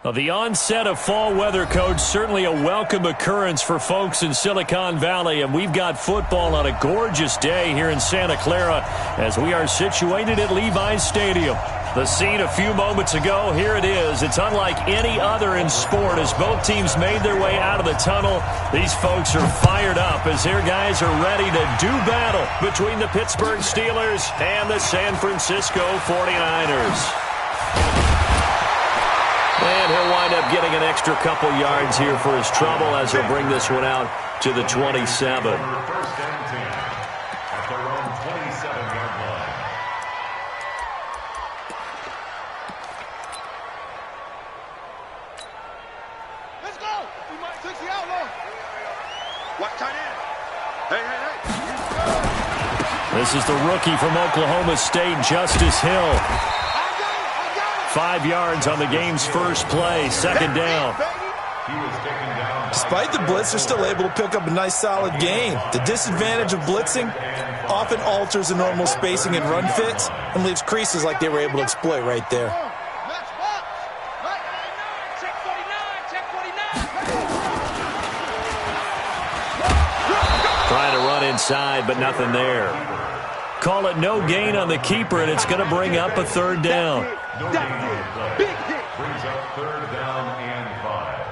Well, the onset of fall weather, Coach, certainly a welcome occurrence for folks in Silicon Valley, and we've got football on a gorgeous day here in Santa Clara as we are situated at Levi's Stadium. The scene a few moments ago, here it is. It's unlike any other in sport as both teams made their way out of the tunnel. These folks are fired up as their guys are ready to do battle between the Pittsburgh Steelers and the San Francisco 49ers. And he'll wind up getting an extra couple yards here for his trouble as he'll bring this one out to the 27. First and 10 at their own 27-yard line. Let's go! We might fix the outlaw. What tight end? Hey. This is the rookie from Oklahoma State, Justice Hill. 5 yards on the game's first play, second down. Despite the blitz, they're still able to pick up a nice solid gain. The disadvantage of blitzing often alters the normal spacing and run fits and leaves creases like they were able to exploit right there. Trying to run inside, but nothing there. Call it no gain on the keeper, and it's going to bring up a third down. No gain on the play. Brings up third down and 5.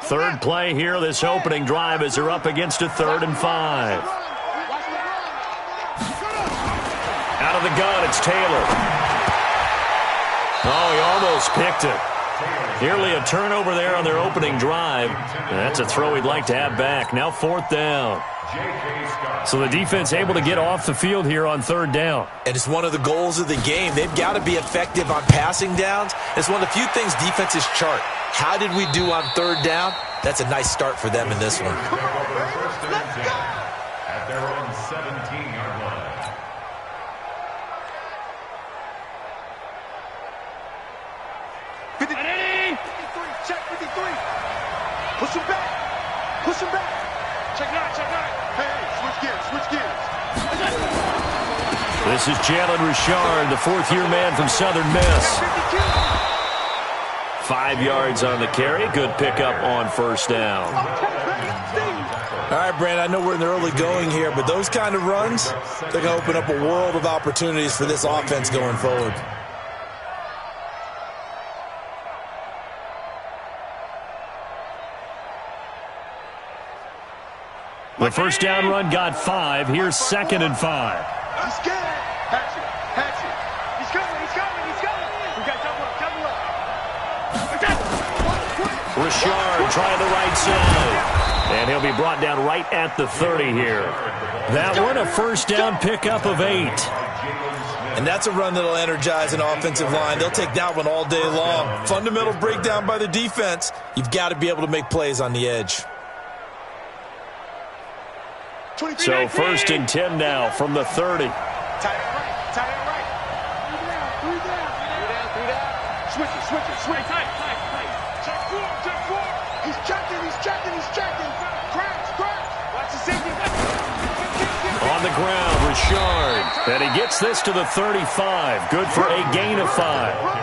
Third play here, this opening drive as they're up against a 3rd and 5. Out of the gun, it's Taylor. Oh, he almost picked it. Nearly a turnover there on their opening drive. And that's a throw he'd like to have back. Now 4th down. So the defense able to get off the field here on 3rd down. And it's one of the goals of the game. They've got to be effective on passing downs. It's one of the few things defenses chart. How did we do on 3rd down? That's a nice start for them in this one. At their own 17-yard line. Check 53. Push him back. Push him back. Check 9, check 9. Hey, switch gears, switch gears. This is Jalen Richard, the 4th-year man from Southern Miss. 5 yards on the carry. Good pickup on 1st down. All right, Brandon, I know we're in the early going here, but those kind of runs, they're going to open up a world of opportunities for this offense going forward. The first down run got 5. Here's 2nd and 5. He's good. Hatchet. He's coming. We got double up. Richard trying the right side. And he'll be brought down right at the 30 here. That one a first down pickup of 8. And that's a run that'll energize an offensive line. They'll take that one all day long. Fundamental breakdown by the defense. You've got to be able to make plays on the edge. So 1st and 10 now from the 30. Tight end right. 3 down. Switch it. Tight. Check 4. He's checking. Crash. Watch the safety. On the ground, Richard. And he gets this to the 35. Good for a gain of 5.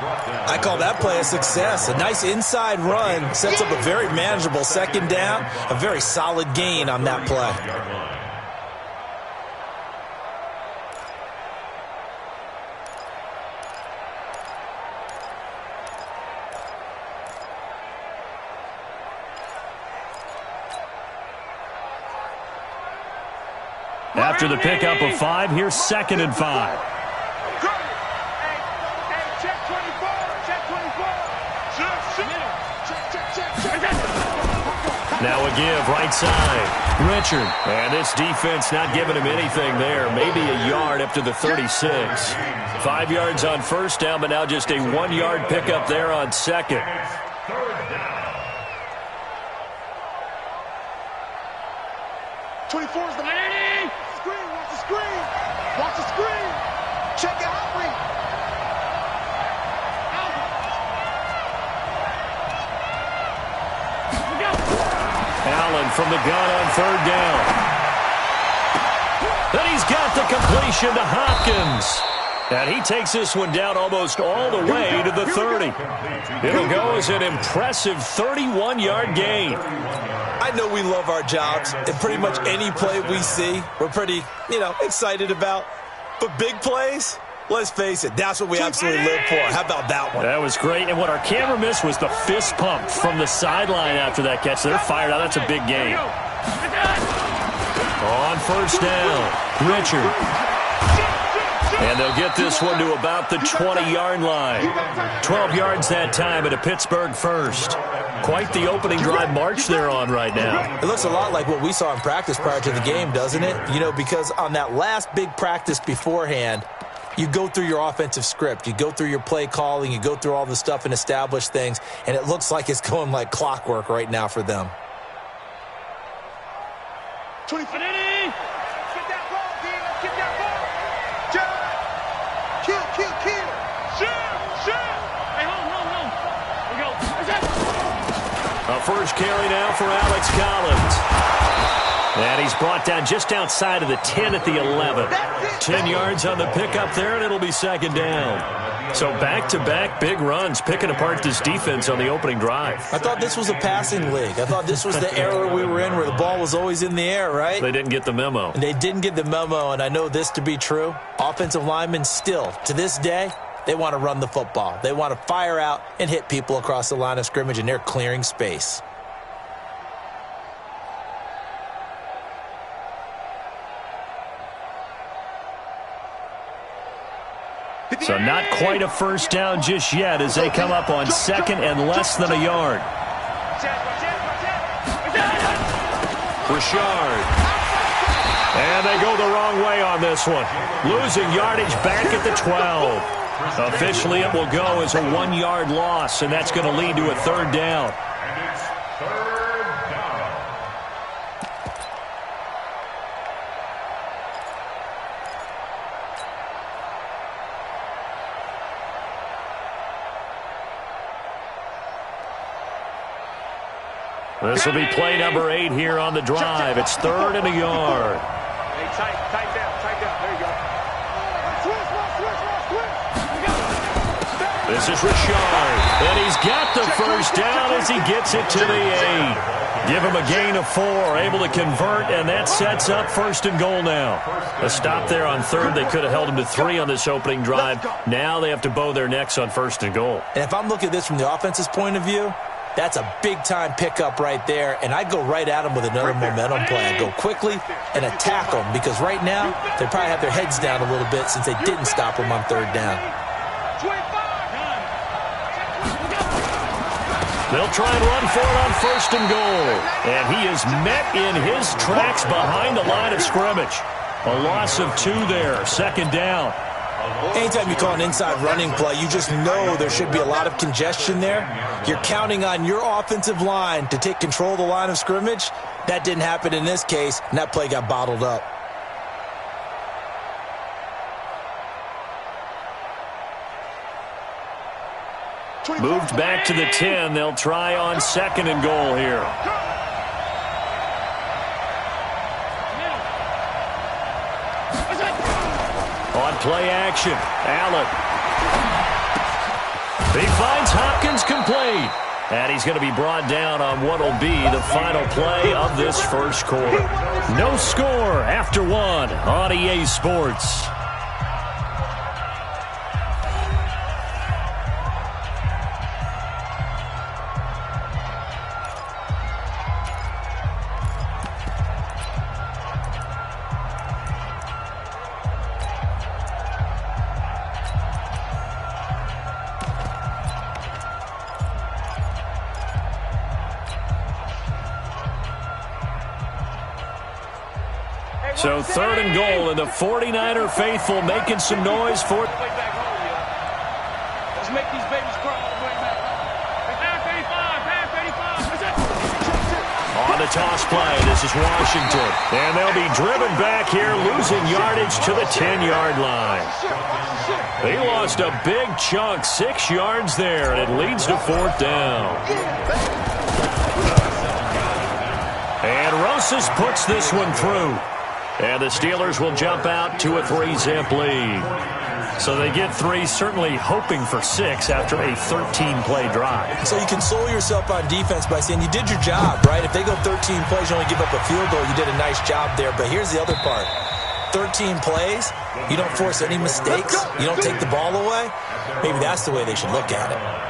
I call that play a success. A nice inside run sets up a very manageable 2nd down. A very solid gain on that play. After the pickup of 5, here's 2nd and 5. Now a give, right side. Richard. And this defense not giving him anything there. Maybe a yard up to the 36. 5 yards on 1st down, but now just a 1-yard pickup there on 2nd. 24 is the man. Watch the screen. Check out Humphrey. Allen from the gun on 3rd down. Then he's got the completion to Hopkins. And he takes this one down almost all the way to the 30. It'll go as an impressive 31-yard gain. I know we love our jobs, and pretty much any play we see, we're pretty, excited about. But big plays, let's face it, that's what we absolutely live for. How about that one? That was great. And what our camera missed was the fist pump from the sideline after that catch. They're fired out. That's a big gain. On first down, Richard. And they'll get this one to about the 20-yard line. 12 yards that time at a Pittsburgh first. Quite the opening drive march they're on right now. It looks a lot like what we saw in practice prior to the game, doesn't it? Because on that last big practice beforehand, you go through your offensive script. You go through your play calling. You go through all the stuff and establish things. And it looks like it's going like clockwork right now for them. 25. Get that ball, Dean. Let's get that ball. Kill. Shoot. Hey, hold. We go. A first carry now for Alex Collins. And he's brought down just outside of the 10 at the 11. 10 yards on the pickup there, and it'll be second down. So back-to-back big runs, picking apart this defense on the opening drive. I thought this was a passing league. I thought this was the era we were in where the ball was always in the air, right? They didn't get the memo. And they didn't get the memo, and I know this to be true. Offensive linemen still, to this day, they want to run the football. They want to fire out and hit people across the line of scrimmage, and they're clearing space. So not quite a first down just yet as they come up on second and less than a yard. Richard. And they go the wrong way on this one. Losing yardage back at the 12. Officially, it will go as a 1-yard loss, and that's going to lead to a third down. And it's third down. This will be play number 8 here on the drive. It's third and a yard. Hey, tight down. There you go. This is Richard, and he's got the first down as he gets it to the 8. Give him a gain of 4, able to convert, and that sets up first and goal now. A stop there on third. They could have held him to 3 on this opening drive. Now they have to bow their necks on first and goal. And if I'm looking at this from the offense's point of view, that's a big-time pickup right there, and I go right at them with another momentum play. I go quickly and attack them because right now they probably have their heads down a little bit since they didn't stop them on third down. They'll try and run for it on first and goal, and he is met in his tracks behind the line of scrimmage. A loss of 2 there, second down. Anytime you call an inside running play, you just know there should be a lot of congestion there. You're counting on your offensive line to take control of the line of scrimmage. That didn't happen in this case, and that play got bottled up. Moved back to the 10. They'll try on second and goal here. On play action, Allen. He finds Hopkins complete. And he's going to be brought down on what will be the final play of this first quarter. No score after 1 on EA Sports. So third and goal, and the 49er faithful making some noise for it. Let's make these babies cry all the way back. On the toss play, this is Washington. And they'll be driven back here, losing yardage to the 10-yard line. They lost a big chunk, 6 yards there, and it leads to fourth down. And Rosas puts this one through. And the Steelers will jump out to a 3-zip lead. So they get 3, certainly hoping for 6 after a 13-play drive. So you console yourself on defense by saying you did your job, right? If they go 13 plays, you only give up a field goal, you did a nice job there. But here's the other part. 13 plays, you don't force any mistakes, you don't take the ball away. Maybe that's the way they should look at it.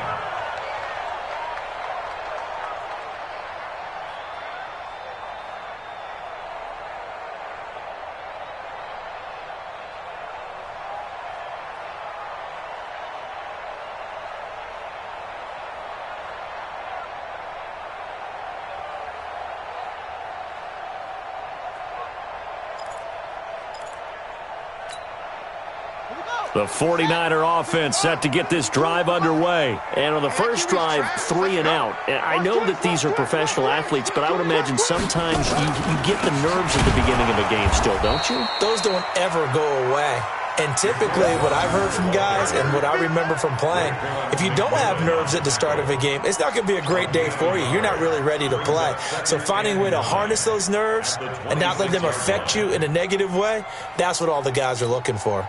The 49er offense set to get this drive underway. And on the first drive, 3 and out. And I know that these are professional athletes, but I would imagine sometimes you get the nerves at the beginning of a game still, don't you? Those don't ever go away. And typically what I've heard from guys and what I remember from playing, if you don't have nerves at the start of a game, it's not going to be a great day for you. You're not really ready to play. So finding a way to harness those nerves and not let them affect you in a negative way, that's what all the guys are looking for.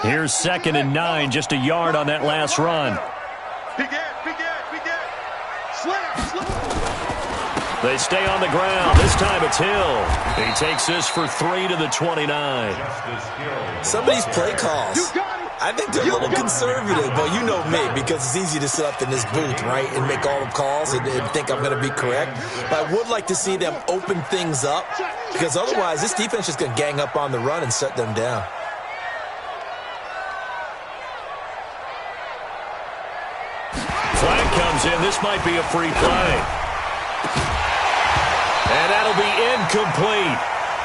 Here's 2nd and 9, just a yard on that last run. They stay on the ground. This time it's Hill. He takes this for 3 to the 29. Some of these play calls, I think they're a little conservative. But you know me, because it's easy to sit up in this booth, right, and make all the calls and think I'm going to be correct. But I would like to see them open things up, because otherwise this defense is going to gang up on the run and shut them down. Flag comes in. This might be a free play. And that'll be incomplete.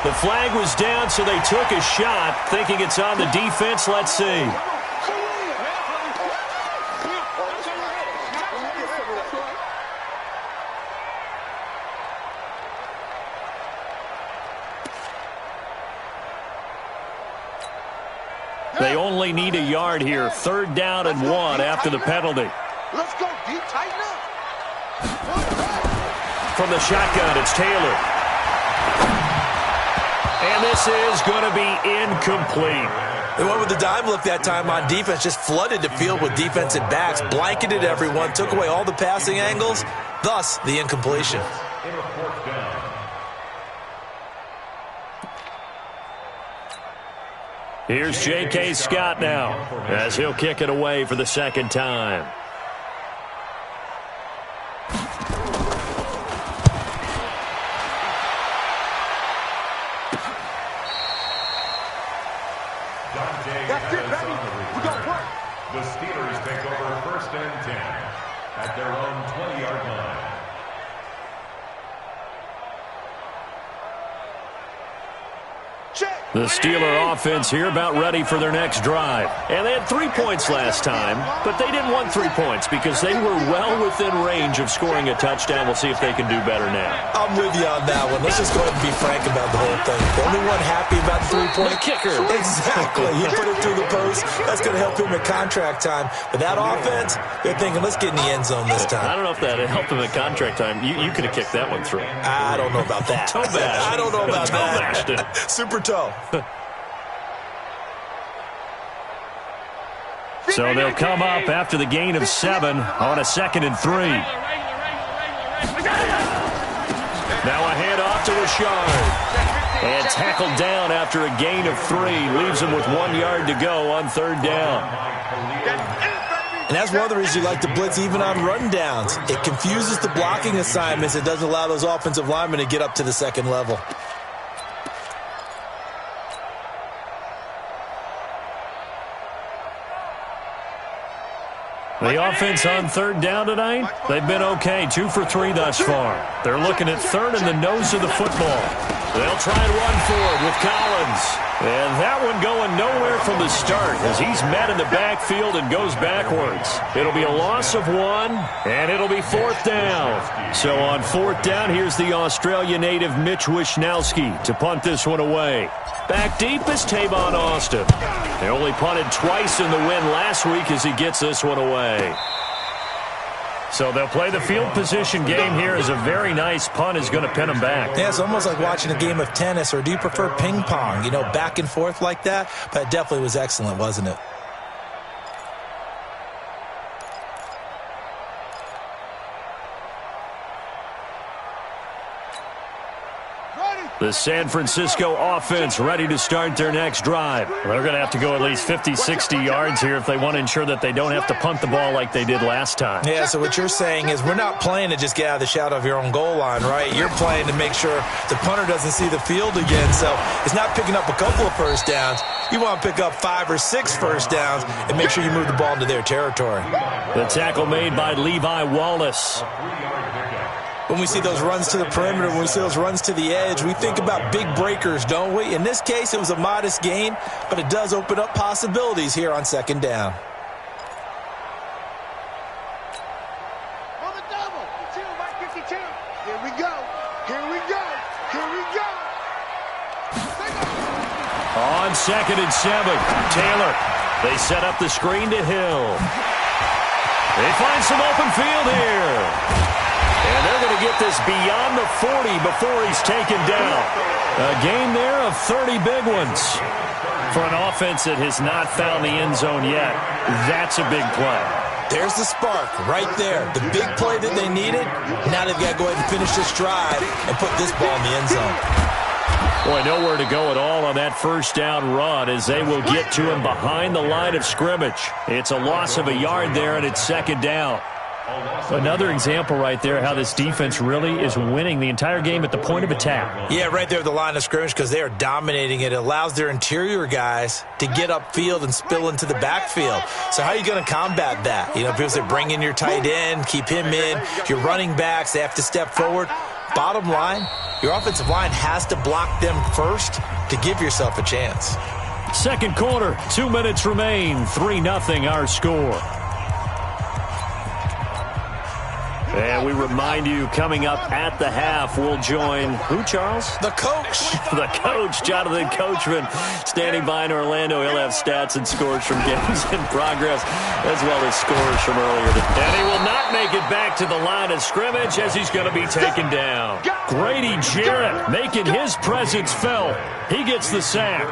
The flag was down, so they took a shot, thinking it's on the defense. Let's see. They only need a yard here. 3rd down and 1 after the penalty. Let's go deep, tighten up. From the shotgun, it's Taylor. And this is going to be incomplete. They went with the dime look that time on defense, just flooded the field with defensive backs, blanketed everyone, took away all the passing angles, thus the incompletion. Here's J.K. Scott now, as he'll kick it away for the 2nd time. The Steelers take over 1st and 10 at their own 20-yard line. The Steeler offense here about ready for their next drive. And they had 3 points last time, but they didn't want 3 points because they were well within range of scoring a touchdown. We'll see if they can do better now. I'm with you on that one. Let's just go ahead and be frank about the whole thing. The only one happy about the 3-point kicker. Exactly. You put it through the post. That's going to help him at contract time. But that offense, they're thinking, let's get in the end zone this time. I don't know if that helped him at contract time. You could have kicked that one through. I don't know about that. Toe bash. I don't know about Toe bashed it. that. Super toe. So they'll come up after the gain of 7 on a 2nd and 3. Now a handoff to Rashard. And tackled down after a gain of 3. Leaves him with 1 yard to go on 3rd down. And that's one of the reasons you like to blitz even on rundowns. It confuses the blocking assignments. It doesn't allow those offensive linemen to get up to the 2nd level. The offense on 3rd down tonight, they've been okay. 2 for 3 thus far. They're looking at 3rd and the nose of the football. They'll try and run forward with Collins. And that one going nowhere from the start as he's met in the backfield and goes backwards. It'll be a loss of 1, and it'll be 4th down. So on 4th down, here's the Australia native Mitch Wishnowski to punt this one away. Back deep is Tavon Austin. They only punted twice in the win last week as he gets this one away. So they'll play the field position game here as a very nice punt is going to pin them back. Yeah, it's almost like watching a game of tennis, or do you prefer ping pong? You know, back and forth like that? But it definitely was excellent, wasn't it? The San Francisco offense ready to start their next drive. They're going to have to go at least 50, 60 yards here if they want to ensure that they don't have to punt the ball like they did last time. Yeah, so what you're saying is we're not playing to just get out of the shadow of your own goal line, right? You're playing to make sure the punter doesn't see the field again. So it's not picking up a couple of first downs. You want to pick up 5 or 6 first downs and make sure you move the ball into their territory. The tackle made by Levi Wallace. When we see those runs to the perimeter, when we see those runs to the edge, we think about big breakers, don't we? In this case, it was a modest gain, but it does open up possibilities here on second down. On the double. 2, Mike 52. Here we go. Here we go. Here we go. On 2nd and 7, Taylor. They set up the screen to Hill. They find some open field here. And they're going to get this beyond the 40 before he's taken down. A gain there of 30 big ones. For an offense that has not found the end zone yet, that's a big play. There's the spark right there. The big play that they needed. Now they've got to go ahead and finish this drive and put this ball in the end zone. Boy, nowhere to go at all on that first down run as they will get to him behind the line of scrimmage. It's a loss of a yard there, and it's second down. Another example right there how this defense really is winning the entire game at the point of attack. Yeah, right there at the line of scrimmage because they are dominating it. It allows their interior guys to get upfield and spill into the backfield. So how are you going to combat that? You know, people say bring in your tight end, keep him in. Your running backs, they have to step forward. Bottom line, your offensive line has to block them first to give yourself a chance. Second quarter, 2 minutes remain, 3-0 our score. And we remind you, coming up at the half, we'll join who, Charles? The coach. The coach, Jonathan Coachman, standing by in Orlando. He'll have stats and scores from games in progress, as well as scores from earlier. And he will not make it back to the line of scrimmage as he's going to be taken down. Grady Jarrett making his presence felt. He gets the sack.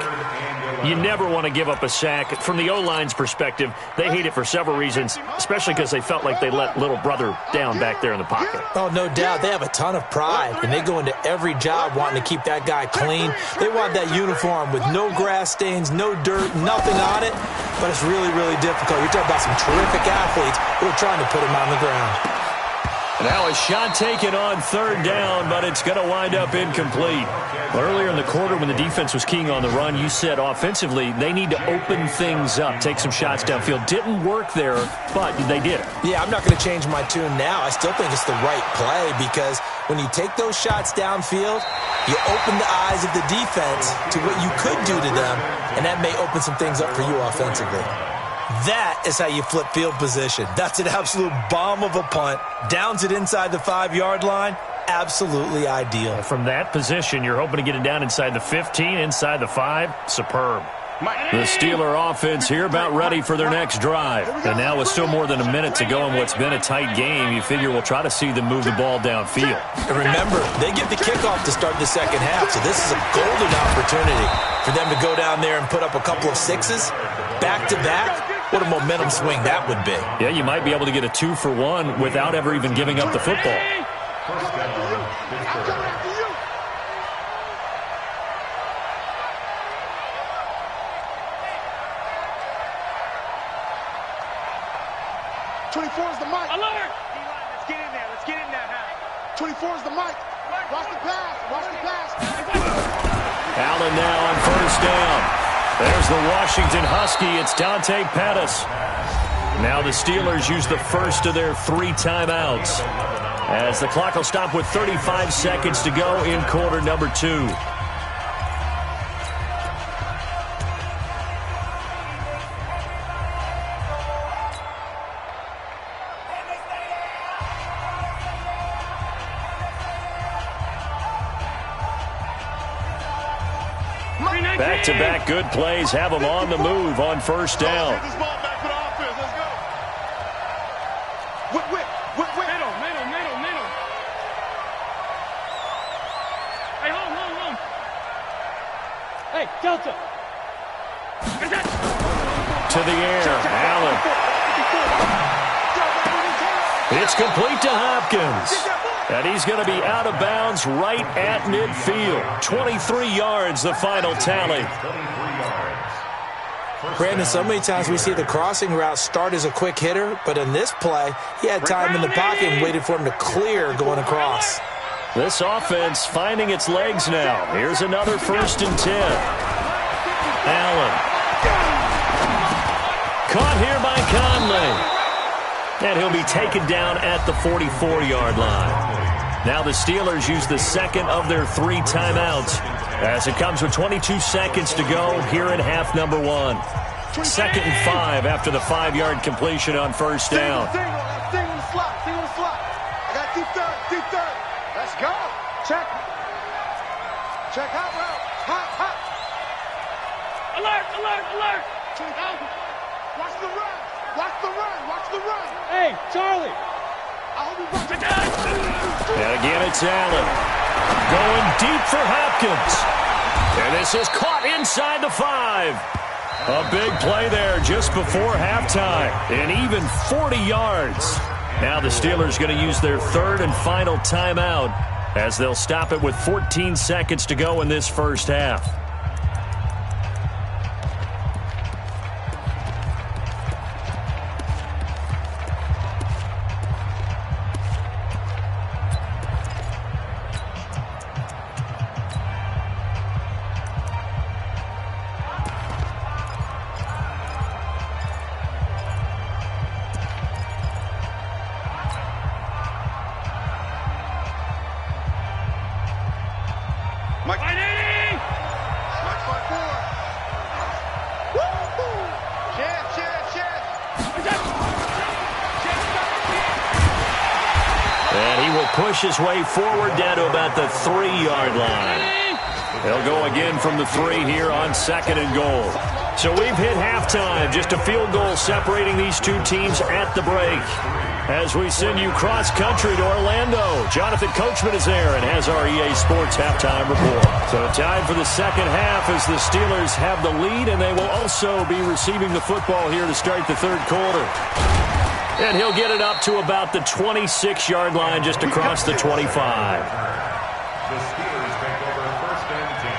You never want to give up a sack. From the O-line's perspective, they hate it for several reasons, especially because they felt like they let little brother down back there in the pocket. Oh, no doubt. They have a ton of pride, and they go into every job wanting to keep that guy clean. They want that uniform with no grass stains, no dirt, nothing on it, but it's really, really difficult. You're talking about some terrific athletes who are trying to put him on the ground. Now a shot taken on third down, but it's going to wind up incomplete. Earlier in the quarter when the defense was keying on the run, you said offensively they need to open things up, take some shots downfield. Didn't work there, but they did it. Yeah, I'm not going to change my tune now. I still think it's the right play because when you take those shots downfield, you open the eyes of the defense to what you could do to them, and that may open some things up for you offensively. That is how you flip field position. That's an absolute bomb of a punt. Downs it inside the 5-yard line. Absolutely ideal. From that position, you're hoping to get it down inside the 15, inside the 5. Superb. The Steeler offense here about ready for their next drive. And now with still more than a minute to go in what's been a tight game, you figure we'll try to see them move the ball downfield. And remember, they get the kickoff to start the second half, so this is a golden opportunity for them to go down there and put up a couple of 6s back-to-back. What a momentum swing that would be. Yeah, you might be able to get a 2-for-1 without ever even giving up the football. Is the mic. Alert! Let's get in there. Let's get in there now. 24 is the mic. Watch the pass. Watch the pass. Allen now on first down. There's the Washington Husky. It's Dante Pettis. Now the Steelers use the first of their 3 timeouts as the clock will stop with 35 seconds to go in quarter number 2. Back-to-back good plays have them on the move on first down. Middle. Hey, hold. Hey, Delta. To the air, Allen. It's complete to Hopkins. And he's going to be out of bounds right at midfield. 23 yards, the final tally. Brandon, so many times we see the crossing route start as a quick hitter, but in this play, he had time in the pocket and waited for him to clear going across. This offense finding its legs now. Here's another 1st and 10. Allen. Caught here by Conley. And he'll be taken down at the 44-yard line. Now the Steelers use the second of their 3 timeouts as it comes with 22 seconds to go here in half number 1. 2nd and 5 after the 5-yard completion on 1st down. Single on the slot. I got deep third. Let's go. Check out route. Hot. Alert. Watch the run. Hey, Charlie. And again, it's Allen. Going deep for Hopkins. And this is caught inside the 5. A big play there just before halftime. And even 40 yards. Now the Steelers going to use their 3rd and final timeout as they'll stop it with 14 seconds to go in this first half. Push his way forward down to about the 3-yard line. They'll go again from the 3 here on 2nd and goal. So we've hit halftime. Just a field goal separating these 2 teams at the break. As we send you cross-country to Orlando, Jonathan Coachman is there and has our EA Sports halftime report. So time for the second half as the Steelers have the lead, and they will also be receiving the football here to start the 3rd quarter. And he'll get it up to about the 26-yard line just across the 25. The Steelers take over 1st and 10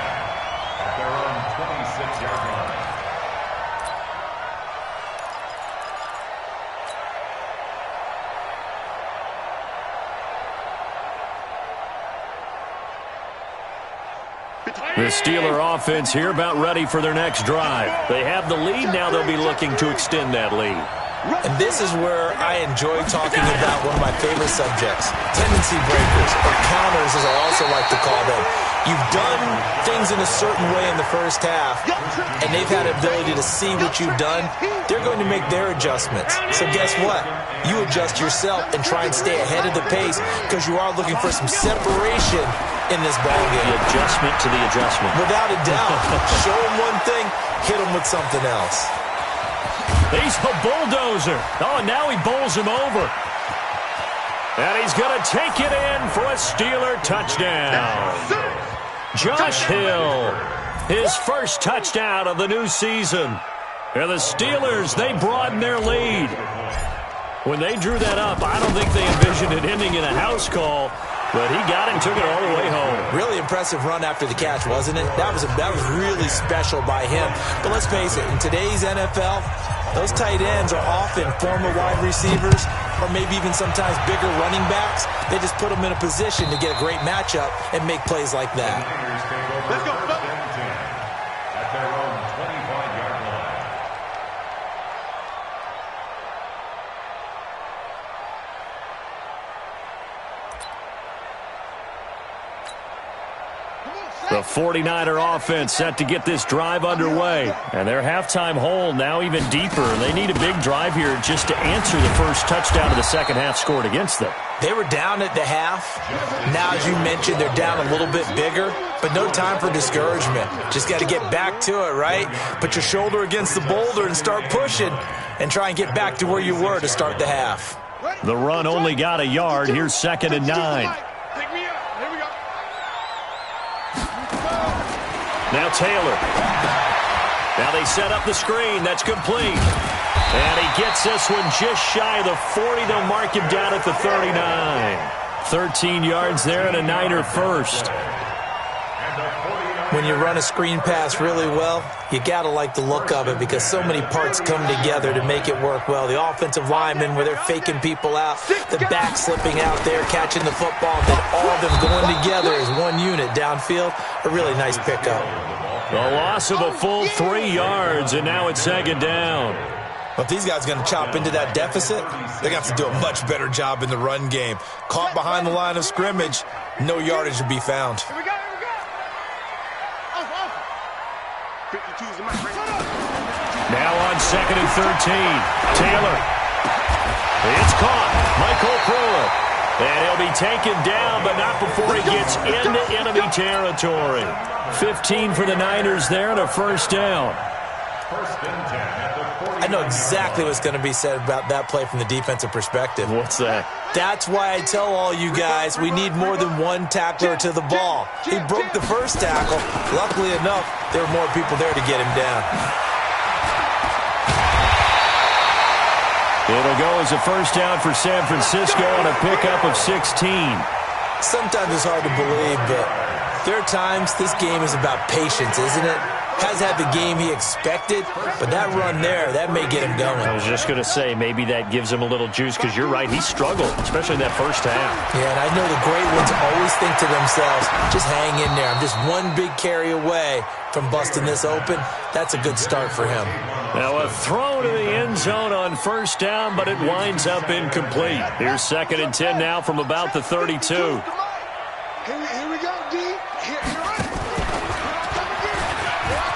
at their own 26-yard line. The Steeler offense here about ready for their next drive. They have the lead. Now they'll be looking to extend that lead. And this is where I enjoy talking about one of my favorite subjects, tendency breakers, or counters as I also like to call them. You've done things in a certain way in the first half, and they've had the ability to see what you've done. They're going to make their adjustments. So guess what? You adjust yourself and try and stay ahead of the pace because you are looking for some separation in this ballgame. The adjustment to the adjustment. Without a doubt. Show them one thing, hit them with something else. He's a bulldozer. Oh, now he bowls him over. And he's going to take it in for a Steeler touchdown. Josh Hill, his first touchdown of the new season. And the Steelers, they broaden their lead. When they drew that up, I don't think they envisioned it ending in a house call. But he got it and took it all the way home. Really impressive run after the catch, wasn't it? That was really special by him. But let's face it, in today's NFL, those tight ends are often former wide receivers or maybe even sometimes bigger running backs. They just put them in a position to get a great matchup and make plays like that. Let's go. At their own 25-yard line. The 49er offense set to get this drive underway. And their halftime hole now even deeper. They need a big drive here just to answer the first touchdown of the second half scored against them. They were down at the half. Now, as you mentioned, they're down a little bit bigger, but no time for discouragement. Just got to get back to it, right? Put your shoulder against the boulder and start pushing and try and get back to where you were to start the half. The run only got a yard. Here's 2nd and 9. Pick me up. Here we go. Now Taylor. Now they set up the screen. That's complete. And he gets this one just shy of the 40. They'll mark him down at the 39. 13 yards there and a Niner first. When you run a screen pass really well, you got to like the look of it because so many parts come together to make it work well. The offensive linemen, where they're faking people out, the back slipping out there, catching the football, then all of them going together as one unit downfield. A really nice pickup. A loss of a full 3 yards, and now it's 2nd down. Well, if these guys are going to chop into that deficit, they're going to have to do a much better job in the run game. Caught behind the line of scrimmage, no yardage to be found. Here we go. Here we go. Off. 52's the mic. Now on 2nd and 13. Taylor. It's caught. Michael Pruitt. And he'll be taken down, but not before he gets into enemy territory. 15 for the Niners there and a 1st down. I know exactly what's going to be said about that play from the defensive perspective. What's that? That's why I tell all you guys we need more than one tackler to the ball. He broke the first tackle. Luckily enough, there were more people there to get him down. It'll go as a 1st down for San Francisco on a pickup of 16. Sometimes it's hard to believe, but there are times this game is about patience, isn't it? Has had the game he expected, but that run there, that may get him going. I was just going to say, maybe that gives him a little juice, because you're right, he struggled, especially in that first half. Yeah, and I know the great ones always think to themselves, just hang in there. I'm just one big carry away from busting this open. That's a good start for him. Now a throw to the end zone on 1st down, but it winds up incomplete. Here's 2nd and 10 now from about the 32. Here we go, D. Here I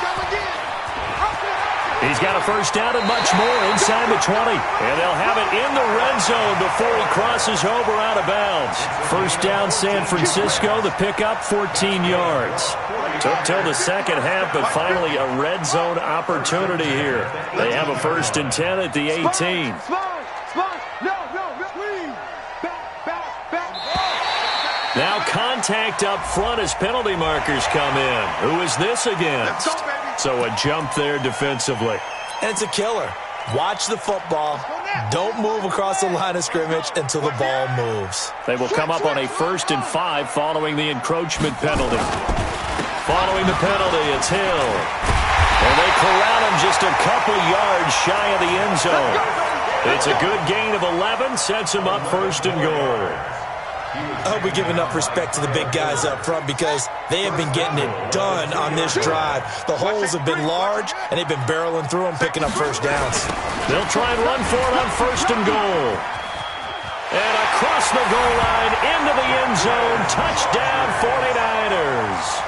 come again. He's got a 1st down and much more inside the 20. And they'll have it in the red zone before he crosses over out of bounds. 1st down San Francisco, the pickup 14 yards. Took till the 2nd half, but finally a red zone opportunity here. They have a 1st and 10 at the 18. No, please. Back. Now contact up front as penalty markers come in. Who is this against? So a jump there defensively. And it's a killer. Watch the football. Don't move across the line of scrimmage until the ball moves. They will come up on a 1st and 5 following the encroachment penalty. Following the penalty, it's Hill. And they corral him just a couple yards shy of the end zone. It's a good gain of 11, sets him up 1st and goal. I hope we give enough respect to the big guys up front because they have been getting it done on this drive. The holes have been large, and they've been barreling through them, picking up 1st downs. They'll try and run for it on 1st and goal. And across the goal line, into the end zone, touchdown 49ers.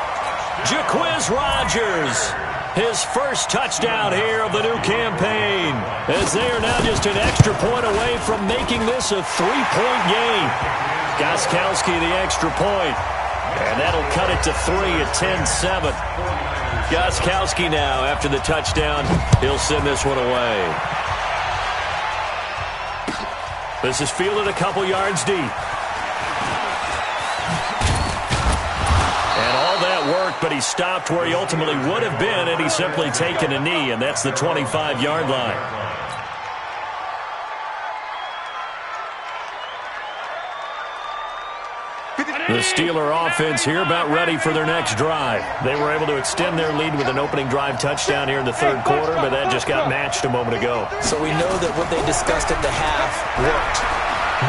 Jaquiz Rodgers, his 1st touchdown here of the new campaign, as they are now just an extra point away from making this a 3-point game. Gostkowski the extra point, and that'll cut it to 3 at 10-7. Gostkowski now, after the touchdown, he'll send this one away. This is fielded a couple yards deep. And all that work, but he stopped where he ultimately would have been had he simply taken a knee, and that's the 25-yard line. The Steeler offense here about ready for their next drive. They were able to extend their lead with an opening drive touchdown here in the 3rd quarter, but that just got matched a moment ago. So we know that what they discussed at the half worked.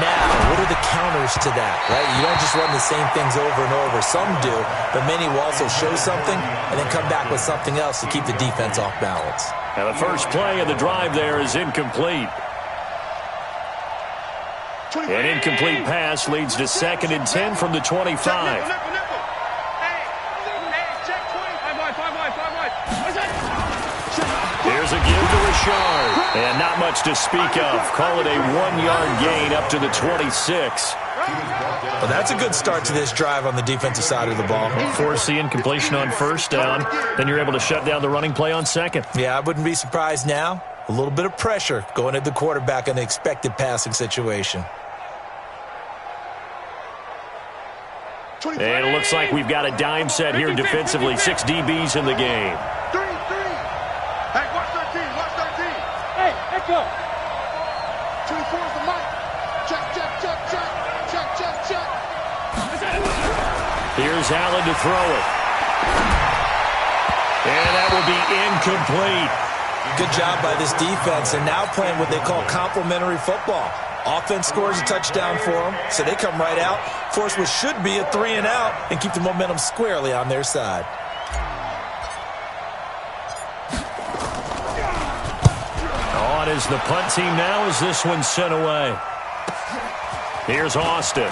Now, what are the counters to that, right? You don't just run the same things over and over. Some do, but many will also show something and then come back with something else to keep the defense off balance. Now the first play of the drive there is incomplete. An incomplete pass leads to 2nd and 10 from the 25. Here's a give to Richard. And not much to speak of. Call it a 1-yard gain up to the 26. Well, that's a good start to this drive on the defensive side of the ball. Force the incompletion on 1st down. Then you're able to shut down the running play on 2nd. Yeah, I wouldn't be surprised now A little bit of pressure going at the quarterback in the expected passing situation. And it looks like we've got a dime set here defensively. 6 DBs in the game. 3. Hey, watch 13. Watch 13. Hey, echo. 24 is the mic. Check. Here's Allen to throw it. And that will be incomplete. Good job by this defense, and now playing what they call complementary football. Offense scores a touchdown for them, so they come right out, force what should be a 3 and out, and keep the momentum squarely on their side. On is the punt team now as this one's sent away. Here's Austin.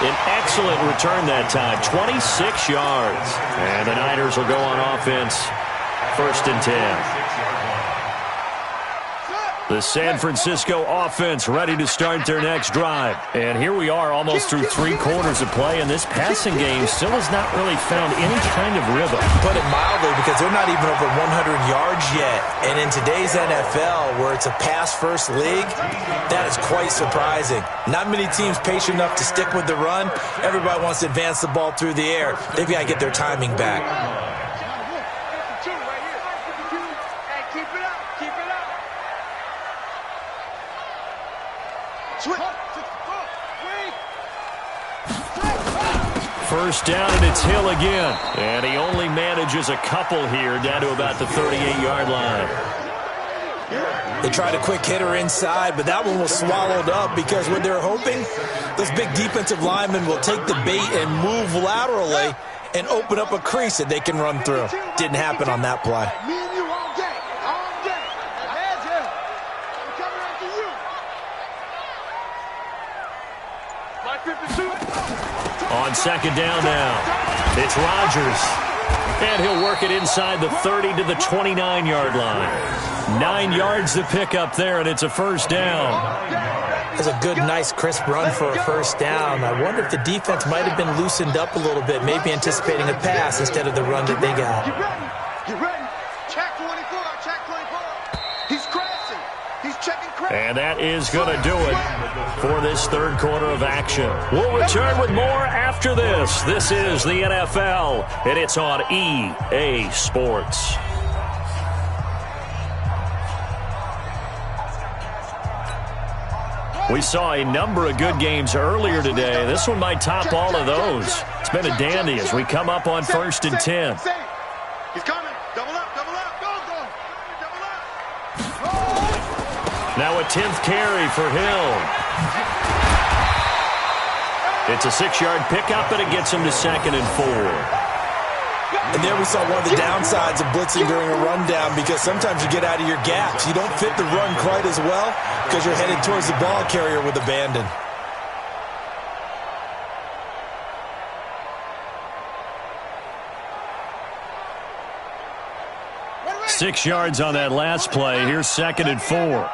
An excellent return that time, 26 yards. And the Niners will go on offense, 1st and 10. The San Francisco offense ready to start their next drive. And here we are almost through 3 quarters of play, and this passing game still has not really found any kind of rhythm. Put it mildly, because they're not even over 100 yards yet. And in today's NFL, where it's a pass-first league, that is quite surprising. Not many teams patient enough to stick with the run. Everybody wants to advance the ball through the air. They've got to get their timing back. First down, and it's Hill again. And he only manages a couple here, down to about the 38-yard line. They tried a quick hitter inside, but that one was swallowed up because what they're hoping, those big defensive linemen will take the bait and move laterally and open up a crease that they can run through. Didn't happen on that play. Me and you all day. All day. I had you. I'm coming after you. My 52. On 2nd down now, it's Rodgers. And he'll work it inside the 30 to the 29-yard line. 9 yards to pick up there, and it's a 1st down. That's a good, nice, crisp run for a 1st down. I wonder if the defense might have been loosened up a little bit, maybe anticipating a pass instead of the run that they got. You ready? Check 24. Check 24. He's crashing. He's checking crash. And that is going to do it for this 3rd quarter of action. We'll return with more after this. This is the NFL, and it's on EA Sports. We saw a number of good games earlier today. This one might top all of those. It's been a dandy as we come up on 1st and 10. He's coming. Double up. Go. Double up. Now a 10th carry for Hill. It's a 6-yard pickup, and it gets him to 2nd and 4. And there we saw one of the downsides of blitzing during a rundown, because sometimes you get out of your gaps. You don't fit the run quite as well because you're headed towards the ball carrier with abandon. Six yards on that last play. Here's 2nd and 4.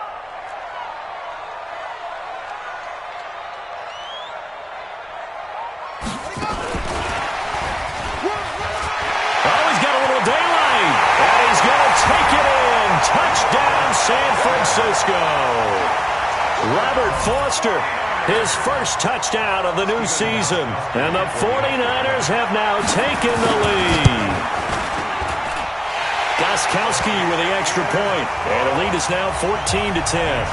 Touchdown, San Francisco. Robert Foster, his first touchdown of the new season. And the 49ers have now taken the lead. Gostkowski with the extra point. And the lead is now 14 to 10.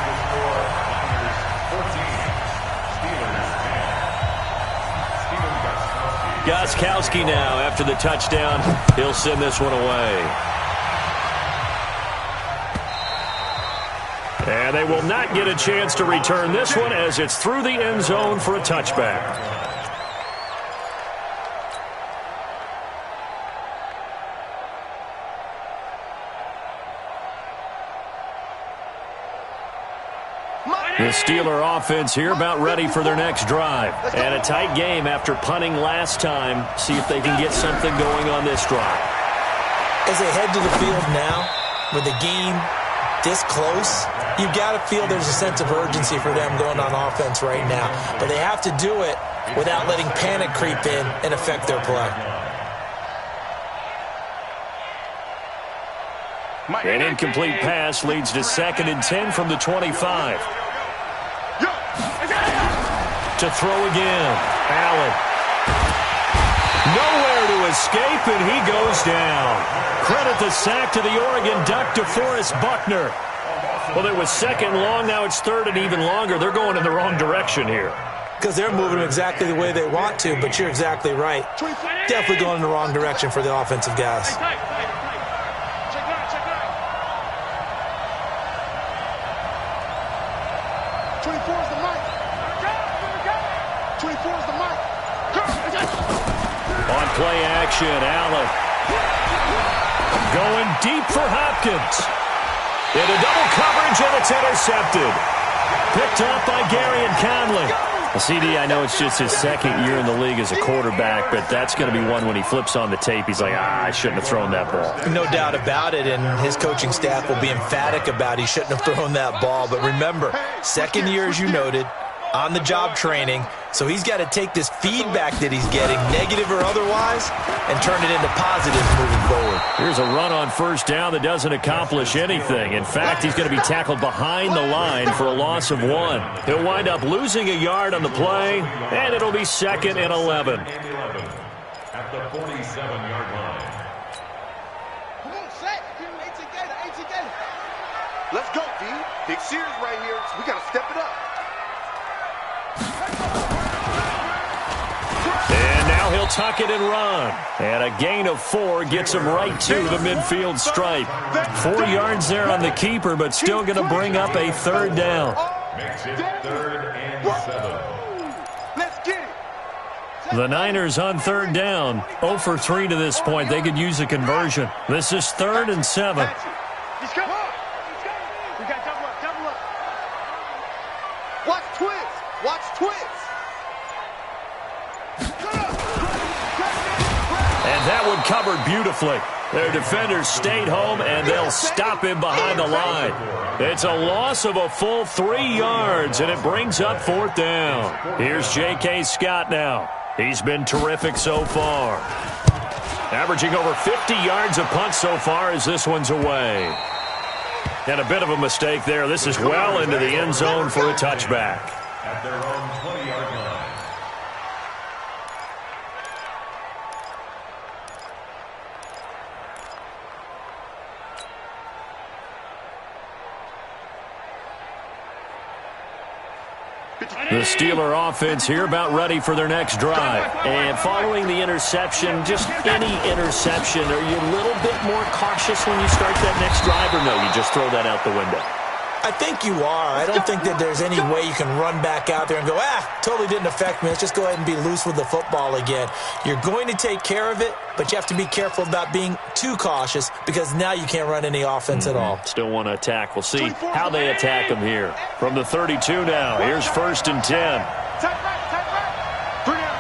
Gostkowski now after the touchdown. He'll send this one away. And they will not get a chance to return this one as it's through the end zone for a touchback. The Steeler offense here about ready for their next drive. And a tight game after punting last time. See if they can get something going on this drive. As they head to the field now with the game this close, you've got to feel there's a sense of urgency for them going on offense right now. But they have to do it without letting panic creep in and affect their play. An incomplete pass leads to 2nd and 10 from the 25. To throw again. Allen. Nowhere to escape, and he goes down. Credit the sack to the Oregon Duck, DeForest Buckner. Well, it was 2nd long. Now it's 3rd and even longer. They're going in the wrong direction here. Because they're moving them exactly the way they want to, but you're exactly right. Definitely going in the wrong direction for the offensive guys. Check it out. 24 is the mic. 24 is the mic. On play action, Allen. Going deep for Hopkins. Into double coverage, and it's intercepted. Picked up by Gary and Conley. CD, I know it's just his 2nd year in the league as a quarterback, but that's going to be one when he flips on the tape. He's like, I shouldn't have thrown that ball. No doubt about it, and his coaching staff will be emphatic about he shouldn't have thrown that ball. But remember, 2nd year, as you noted, on-the-job training, so he's got to take this feedback that he's getting, negative or otherwise, and turn it into positive moving forward. Here's a run on 1st down that doesn't accomplish anything. In fact, he's going to be tackled behind the line for a loss of 1. He'll wind up losing a yard on the play, and it'll be 2nd and 11. At the 47-yard line. Come on, set. 18 Gator. Let's go, D. Big series right here. So we got to step it up. And now he'll tuck it and run. And a gain of 4 gets him right to the midfield stripe. 4 yards there on the keeper, but still going to bring up a 3rd down. Makes it 3rd and 7. Let's get it. The Niners on 3rd down. 0 for 3 to this point. They could use a conversion. This is 3rd and 7. He's coming. We got double up. Watch twist. And that one covered beautifully. Their defenders stayed home, and they'll stop him behind the line. It's a loss of a full 3 yards, and it brings up 4th down. Here's J.K. Scott now. He's been terrific so far. Averaging over 50 yards a punt so far as this one's away. And a bit of a mistake there. This is well into the end zone for a touchback. At their own 20-yard line. The Steeler offense here about ready for their next drive. And following the interception, just any interception, are you a little bit more cautious when you start that next drive, or no, you just throw that out the window? I think you are. I don't think that there's any way you can run back out there and go, totally didn't affect me. Let's just go ahead and be loose with the football again. You're going to take care of it, but you have to be careful about being too cautious because now you can't run any offense at all. Still want to attack. We'll see how they attack them here. From the 32 now, here's 1st and 10. Tight right. 3 down.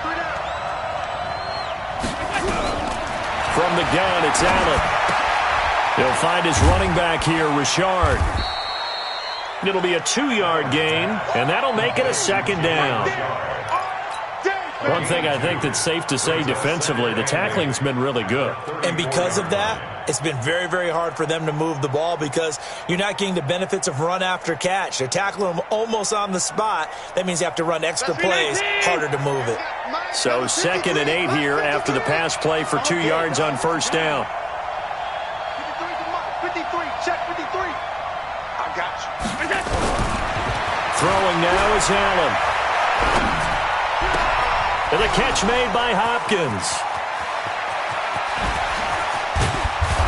From the gun, it's Allen. He'll find his running back here, Richard. It'll be a 2-yard gain, and that'll make it a 2nd down. One thing I think that's safe to say defensively, the tackling's been really good. And because of that, it's been very, very hard for them to move the ball because you're not getting the benefits of run after catch. They're tackling them almost on the spot. That means you have to run extra plays, harder to move it. So 2nd and 8 here after the pass play for 2 yards on 1st down. 53, check 53. I got you. Throwing now is Allen. And the catch made by Hopkins.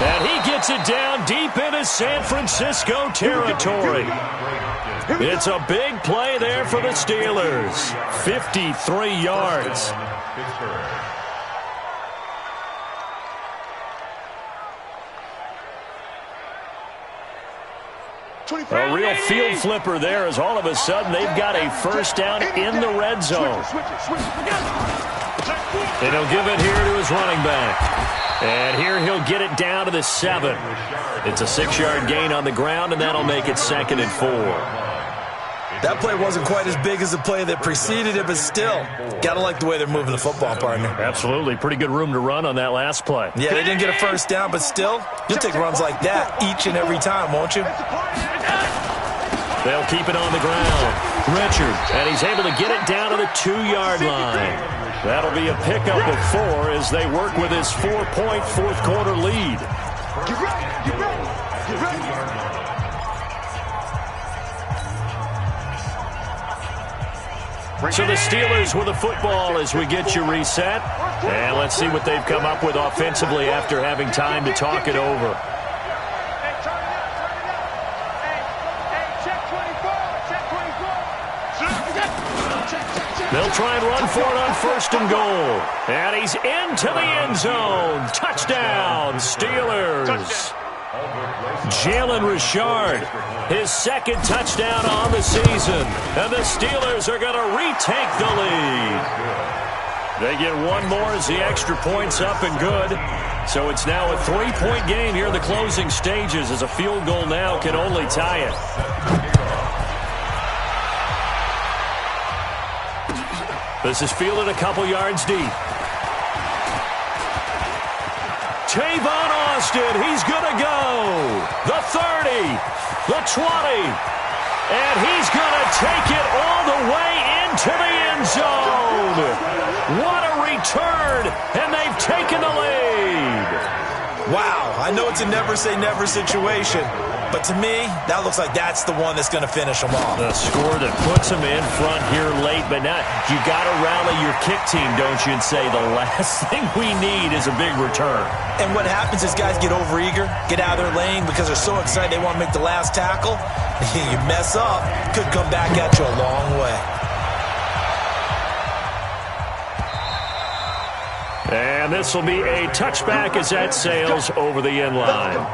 And he gets it down deep into San Francisco territory. It's a big play there for the Steelers. 53 yards. A real field flipper there as all of a sudden they've got a 1st down in the red zone. And he'll give it here to his running back. And here he'll get it down to the 7. It's a 6-yard gain on the ground, and that'll make it 2nd and 4. That play wasn't quite as big as the play that preceded it, but still, got to like the way they're moving the football, partner. Absolutely. Pretty good room to run on that last play. Yeah, they didn't get a first down, but still, you'll take runs like that each and every time, won't you? They'll keep it on the ground. Richard, and he's able to get it down to the 2-yard line. That'll be a pickup of 4 as they work with his 4-point fourth-quarter lead. So the Steelers with the football as we get you reset. And let's see what they've come up with offensively after having time to talk it over. They'll try and run for it on 1st and goal. And he's into the end zone. Touchdown, Steelers. Jalen Richard, his 2nd touchdown on the season. And the Steelers are going to retake the lead. They get one more as the extra point's up and good. So it's now a 3-point game here in the closing stages as a field goal now can only tie it. This is fielded a couple yards deep. Tavon Austin, he's going to go. The 30, the 20, and he's going to take it all the way into the end zone. What a return, and they've taken the lead. Wow, I know it's a never-say-never situation, but to me, that looks like that's the one that's going to finish them off. The score that puts them in front here late, but now you got to rally your kick team, don't you, and say the last thing we need is a big return. And what happens is guys get overeager, get out of their lane because they're so excited they want to make the last tackle. You mess up, could come back at you a long way. And this will be a touchback as that sails over the end line.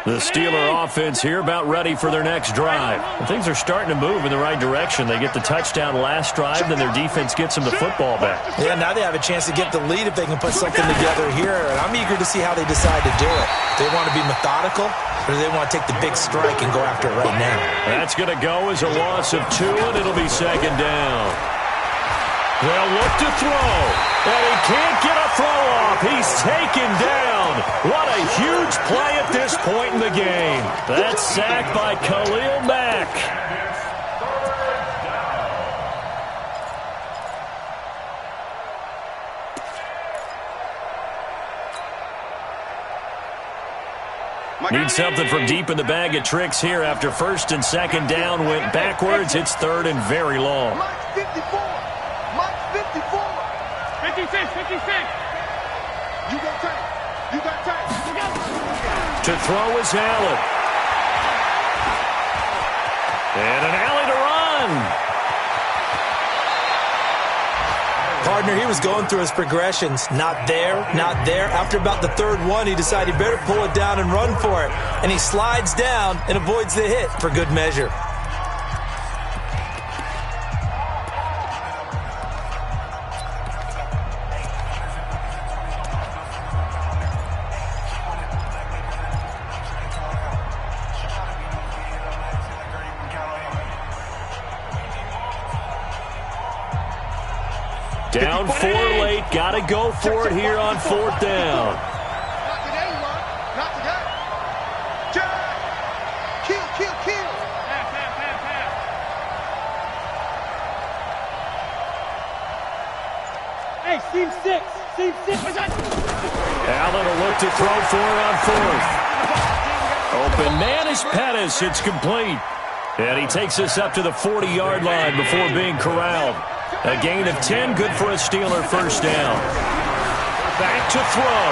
The Steeler offense here about ready for their next drive. And things are starting to move in the right direction. They get the touchdown last drive, then their defense gets them the football back. Yeah, now they have a chance to get the lead if they can put something together here. And I'm eager to see how they decide to do it. Do they want to be methodical, or do they want to take the big strike and go after it right now? That's going to go as a loss of 2, and it'll be 2nd down. They'll look to throw, and he can't get a throw off. He's taken down. What a huge play at this point in the game. That's sacked by Khalil Mack. Need something from deep in the bag of tricks here after 1st and 2nd down went backwards. It's 3rd and very long. 56. You got time. To throw is Allen. And an alley to run. Partner, he was going through his progressions. Not there, not there. After about the 3rd one, he decided he better pull it down and run for it. And he slides down and avoids the hit for good measure. Down 4 late. Got to go for it here on 4th down. Not today, Ron. Not today. Jack! Kill. Pass. Hey, seam 6. Allen will look to throw for it on 4th. Open man is Pettis. It's complete. And he takes us up to the 40-yard line before being corralled. A gain of 10, good for a Steeler 1st down. Back to throw.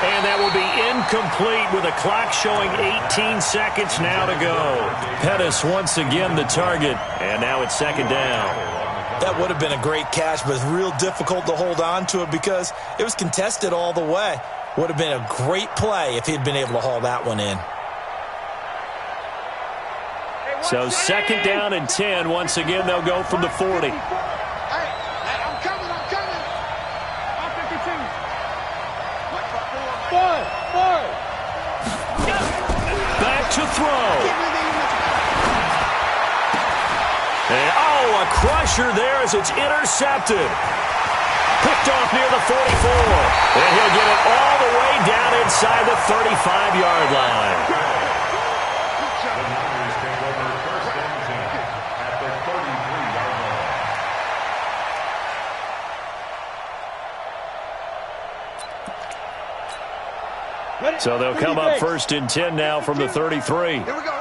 And that will be incomplete with a clock showing 18 seconds now to go. Pettis once again the target, and now it's 2nd down. That would have been a great catch, but it's real difficult to hold on to it because it was contested all the way. Would have been a great play if he'd been able to haul that one in. So 2nd down and 10. Once again, they'll go from the 40. I'm coming. Back to throw. And, a crusher there as it's intercepted. Picked off near the 44. And he'll get it all the way down inside the 35-yard line. The Niners take over 1st and 10 at the 33-yard line. So they'll come up 1st and 10 now from the 33. Here we go.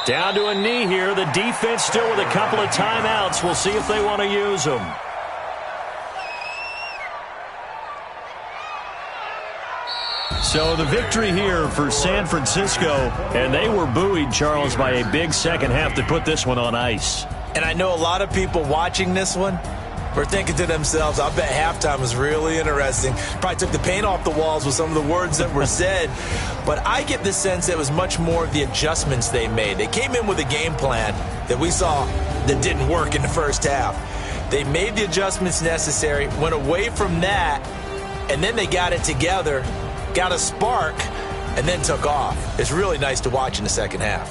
Down to a knee here. The defense still with a couple of timeouts. We'll see if they want to use them. So the victory here for San Francisco, and they were buoyed, Charles, by a big second half to put this one on ice. And I know a lot of people watching this one were thinking to themselves, I bet halftime was really interesting. Probably took the paint off the walls with some of the words that were said. But I get the sense that it was much more of the adjustments they made. They came in with a game plan that we saw that didn't work in the first half. They made the adjustments necessary, went away from that, and then they got it together, got a spark, and then took off. It's really nice to watch in the second half.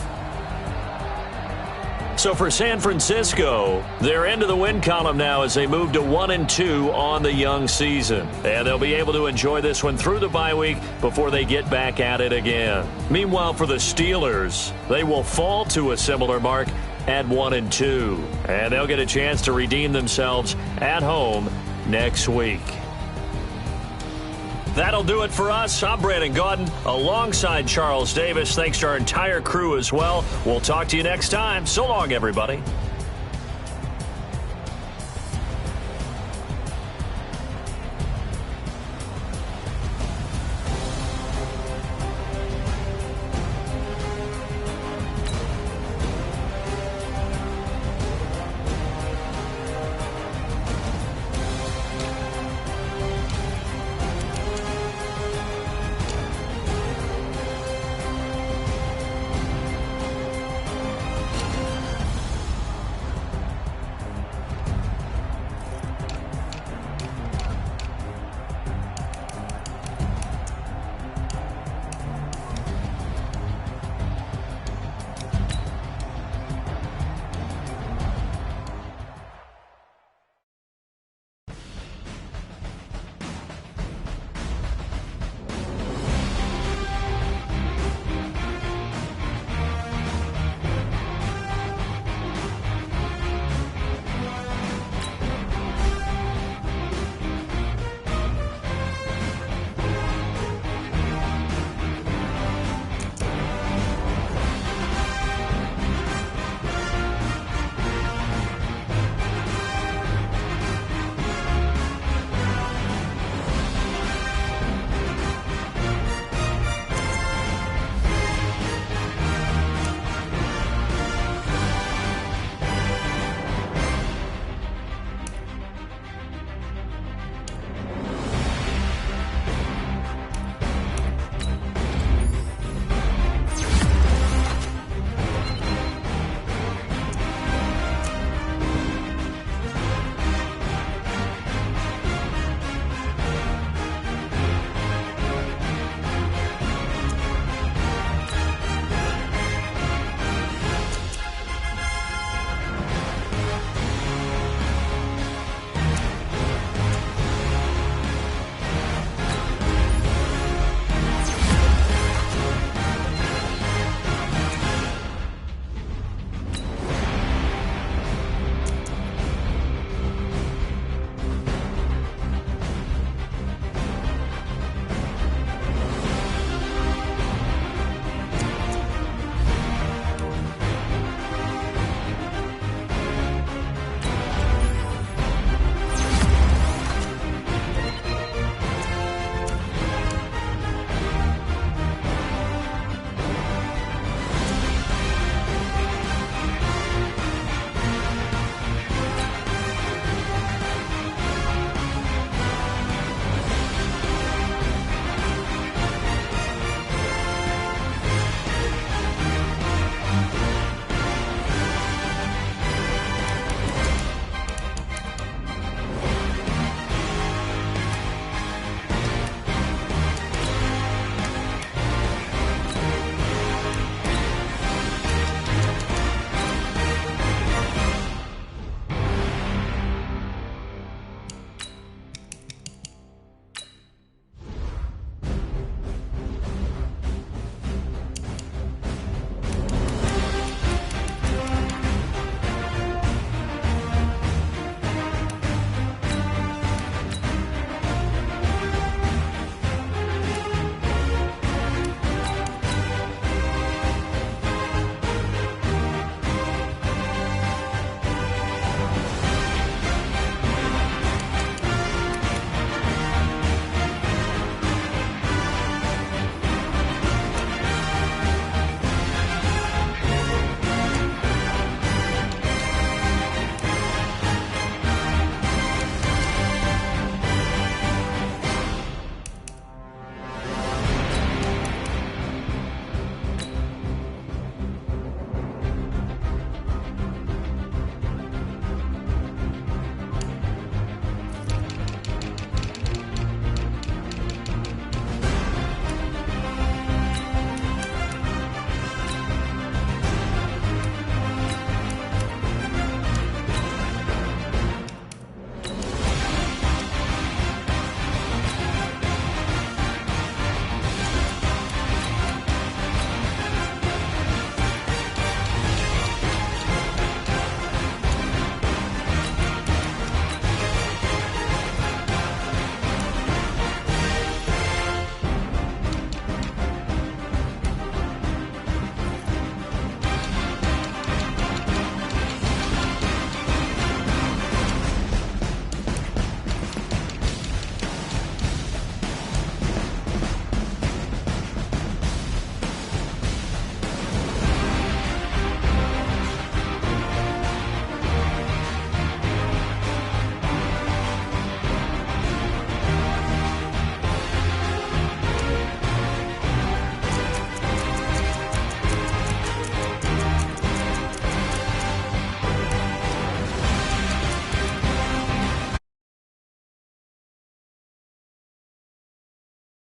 So for San Francisco, they're into the win column now as they move to 1-2 on the young season. And they'll be able to enjoy this one through the bye week before they get back at it again. Meanwhile, for the Steelers, they will fall to a similar mark at 1-2. And they'll get a chance to redeem themselves at home next week. That'll do it for us. I'm Brandon Gaudin alongside Charles Davis. Thanks to our entire crew as well. We'll talk to you next time. So long, everybody.